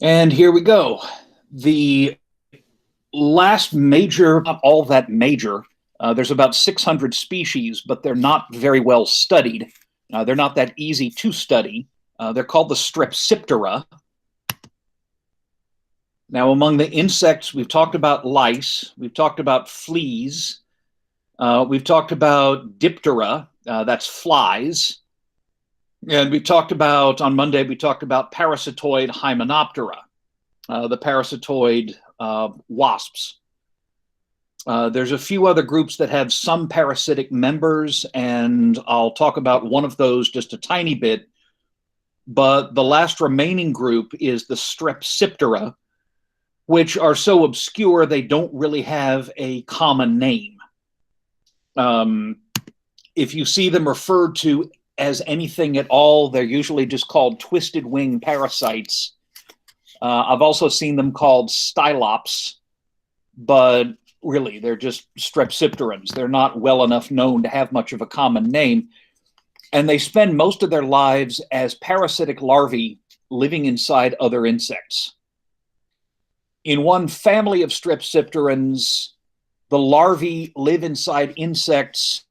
And here we go. The last major, not all that major, there's about 600 species, but they're not very well studied. They're not that easy to study. They're called the Strepsiptera. Now, among the insects, we've talked about lice, we've talked about fleas, we've talked about Diptera, that's flies, and we talked about, on Monday, we talked about parasitoid Hymenoptera, the parasitoid wasps. There's a few other groups that have some parasitic members, and I'll talk about one of those just a tiny bit. But the last remaining group is the Strepsiptera, which are so obscure they don't really have a common name. If you see them referred to as anything at all, they're usually just called twisted wing parasites. I've also seen them called stylops, but really they're just strepsipterans. They're not well enough known to have much of a common name. And they spend most of their lives as parasitic larvae living inside other insects. In one family of strepsipterans, the larvae live inside insects.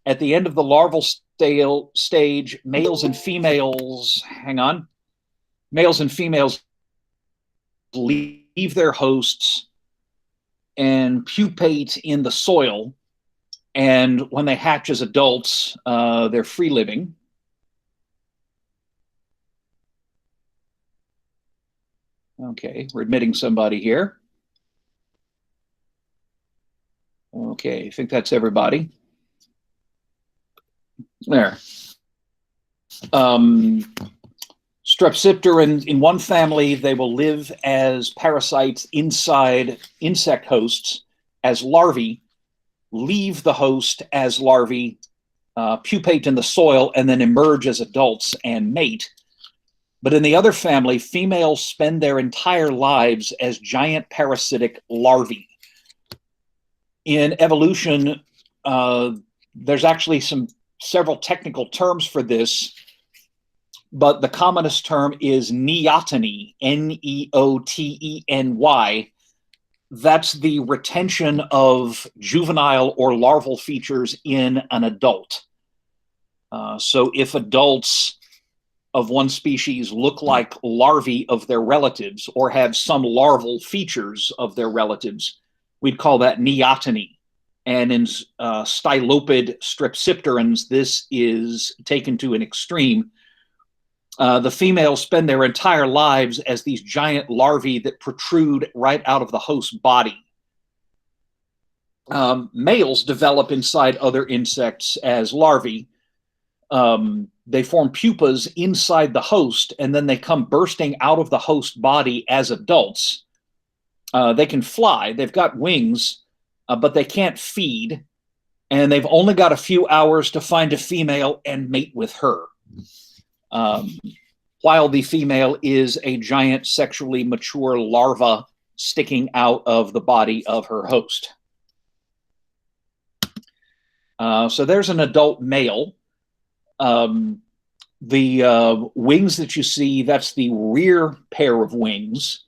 At the end of the larval stage, males and females leave their hosts and pupate in the soil. And when they hatch as adults, they're free living. Okay, we're admitting somebody here. Okay, I think that's everybody. There. Strepsiptera in one family, they will live as parasites inside insect hosts as larvae, leave the host as larvae, pupate in the soil, and then emerge as adults and mate. But in the other family, females spend their entire lives as giant parasitic larvae. In evolution, there's actually several technical terms for this, but the commonest term is neoteny, Neoteny. That's the retention of juvenile or larval features in an adult. So if adults of one species look like larvae of their relatives or have some larval features of their relatives, we'd call that neoteny. And in stylopid strepsipterans, this is taken to an extreme. The females spend their entire lives as these giant larvae that protrude right out of the host's body. Males develop inside other insects as larvae. They form pupas inside the host, and then they come bursting out of the host body as adults. They can fly. They've got wings, but they can't feed, and they've only got a few hours to find a female and mate with her. While the female is a giant sexually mature larva sticking out of the body of her host. So there's an adult male. The wings that you see, that's the rear pair of wings.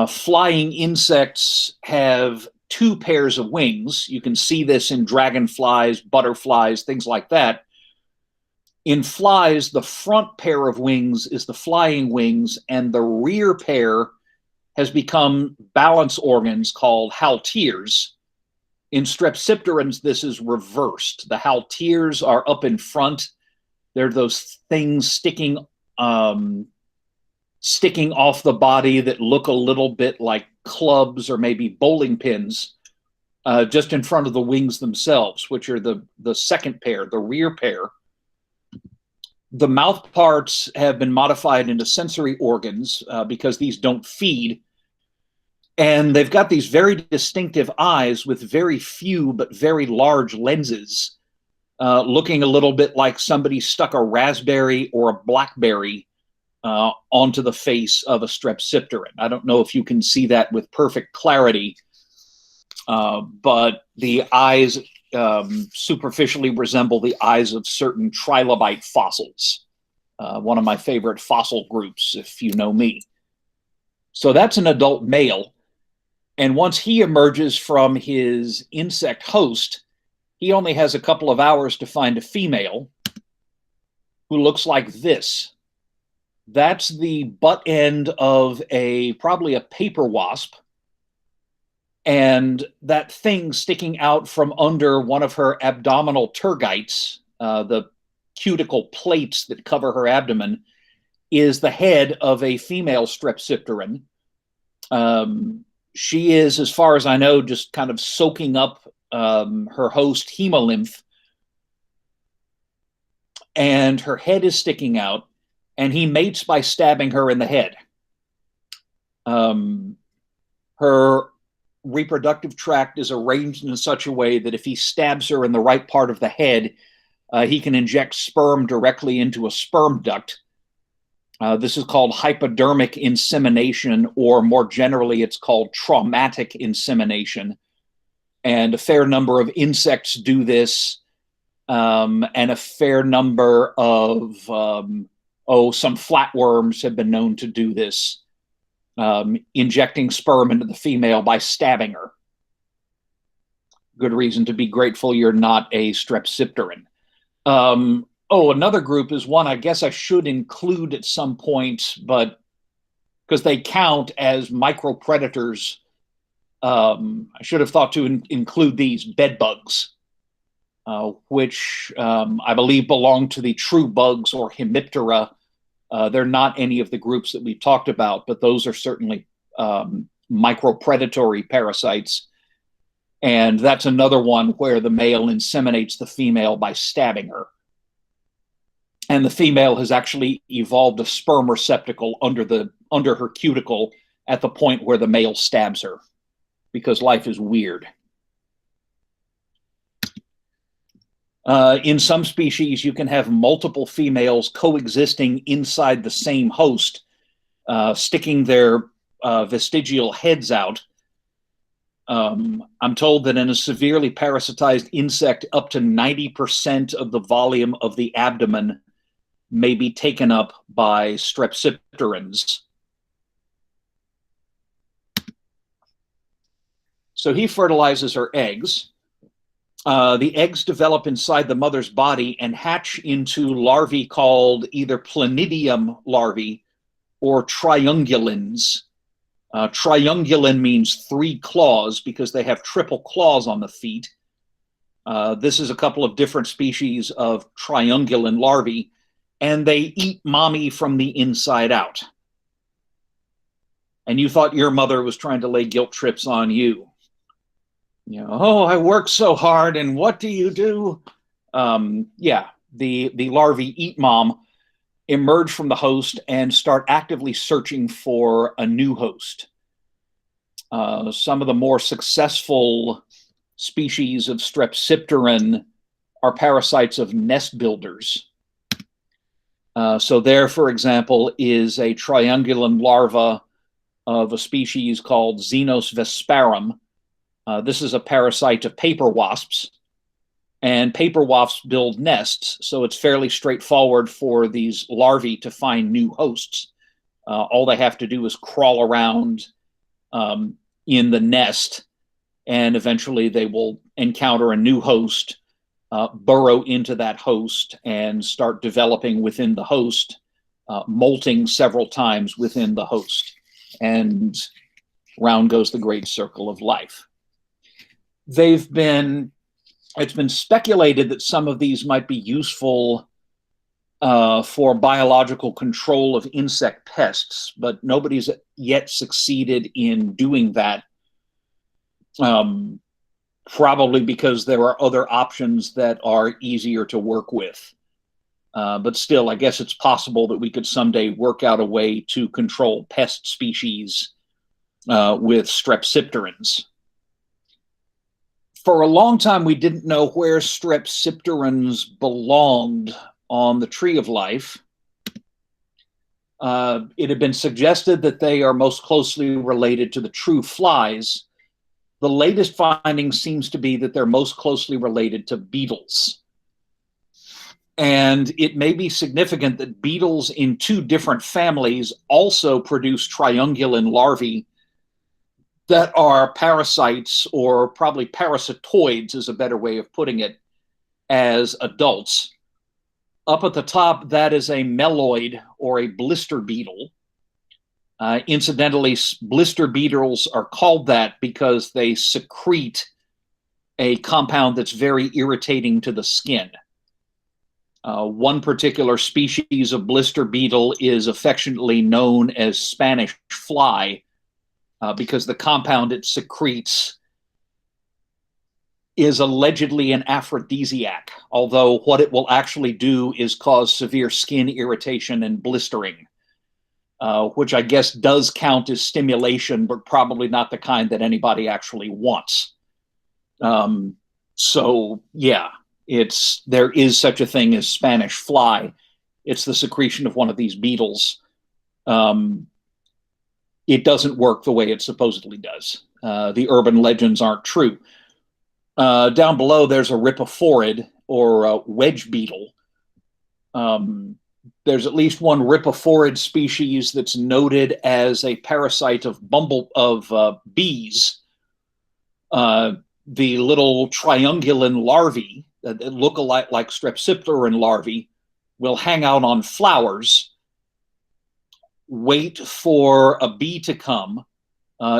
Flying insects have two pairs of wings. You can see this in dragonflies, butterflies, things like that. In flies, the front pair of wings is the flying wings, and the rear pair has become balance organs called halteres. In strepsipterans, this is reversed. The halteres are up in front. They're those things sticking off the body that look a little bit like clubs or maybe bowling pins, just in front of the wings themselves, which are the second pair, the rear pair. The mouth parts have been modified into sensory organs because these don't feed. And they've got these very distinctive eyes with very few but very large lenses, looking a little bit like somebody stuck a raspberry or a blackberry onto the face of a strepsipteran. I don't know if you can see that with perfect clarity, but the eyes superficially resemble the eyes of certain trilobite fossils, one of my favorite fossil groups, if you know me. So that's an adult male. And once he emerges from his insect host, he only has a couple of hours to find a female who looks like this. That's the butt end of probably a paper wasp. And that thing sticking out from under one of her abdominal tergites, the cuticle plates that cover her abdomen, is the head of a female Strepsipteran. She is, as far as I know, just kind of soaking up her host hemolymph. And her head is sticking out, and he mates by stabbing her in the head. Her reproductive tract is arranged in such a way that if he stabs her in the right part of the head, he can inject sperm directly into a sperm duct. This is called hypodermic insemination, or more generally, it's called traumatic insemination. And a fair number of insects do this, and a fair number of, some flatworms have been known to do this, injecting sperm into the female by stabbing her. Good reason to be grateful you're not a Strepsipteran. Another group is one I guess I should include at some point, but because they count as micropredators, I should have thought to include these bedbugs, which I believe belong to the true bugs, or Hemiptera. They're not any of the groups that we've talked about, but those are certainly micropredatory parasites. And that's another one where the male inseminates the female by stabbing her. And the female has actually evolved a sperm receptacle under her cuticle at the point where the male stabs her, because life is weird. In some species, you can have multiple females coexisting inside the same host, sticking their vestigial heads out. I'm told that in a severely parasitized insect, up to 90% of the volume of the abdomen may be taken up by Strepsipterans. So he fertilizes her eggs. The eggs develop inside the mother's body and hatch into larvae called either planidium larvae or triungulins. Triungulin means 3 claws because they have triple claws on the feet. This is a couple of different species of triungulin larvae, and they eat mommy from the inside out. And you thought your mother was trying to lay guilt trips on you. I work so hard, and what do you do? The larvae eat mom, emerge from the host, and start actively searching for a new host. Some of the more successful species of Strepsipteran are parasites of nest builders. So there, for example, is a triungulin larva of a species called Xenos vesparum. This is a parasite of paper wasps, and paper wasps build nests, so it's fairly straightforward for these larvae to find new hosts. All they have to do is crawl around in the nest, and eventually they will encounter a new host, burrow into that host, and start developing within the host, molting several times within the host. And round goes the great circle of life. It's been speculated that some of these might be useful for biological control of insect pests, but nobody's yet succeeded in doing that, probably because there are other options that are easier to work with. But still, I guess it's possible that we could someday work out a way to control pest species with Strepsipterans. For a long time, we didn't know where Strepsipterans belonged on the tree of life. It had been suggested that they are most closely related to the true flies. The latest finding seems to be that they're most closely related to beetles. And it may be significant that beetles in two different families also produce triungulin larvae that are parasites, or probably parasitoids is a better way of putting it, as adults. Up at the top, that is a meloid, or a blister beetle. Incidentally, blister beetles are called that because they secrete a compound that's very irritating to the skin. One particular species of blister beetle is affectionately known as Spanish fly, because the compound it secretes is allegedly an aphrodisiac, although what it will actually do is cause severe skin irritation and blistering, which I guess does count as stimulation, but probably not the kind that anybody actually wants. So yeah, there is such a thing as Spanish fly. It's the secretion of one of these beetles. It doesn't work the way it supposedly does. The urban legends aren't true. Down below, there's a rhipophorid, or a wedge beetle. There's at least one rhipophorid species that's noted as a parasite of bees. The little triungulin larvae that look alike like Strepsiptera larvae will hang out on flowers, wait for a bee to come,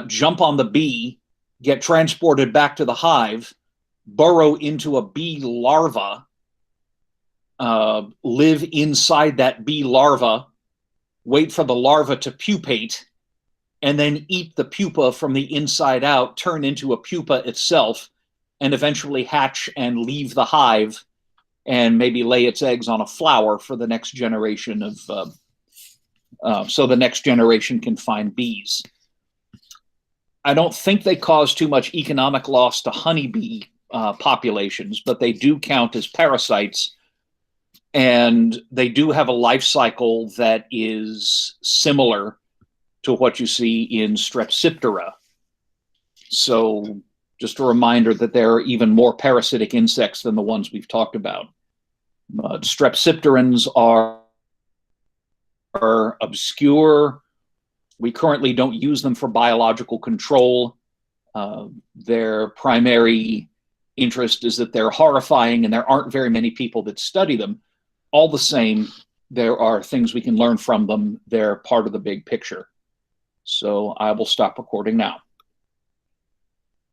jump on the bee, get transported back to the hive, burrow into a bee larva, live inside that bee larva, wait for the larva to pupate, and then eat the pupa from the inside out, turn into a pupa itself, and eventually hatch and leave the hive and maybe lay its eggs on a flower for the next generation so the next generation can find bees. I don't think they cause too much economic loss to honeybee populations, but they do count as parasites, and they do have a life cycle that is similar to what you see in Strepsiptera. So just a reminder that there are even more parasitic insects than the ones we've talked about. Strepsipterans are obscure. We currently don't use them for biological control. Their primary interest is that they're horrifying, and there aren't very many people that study them. All the same, there are things we can learn from them. They're part of the big picture. So I will stop recording now.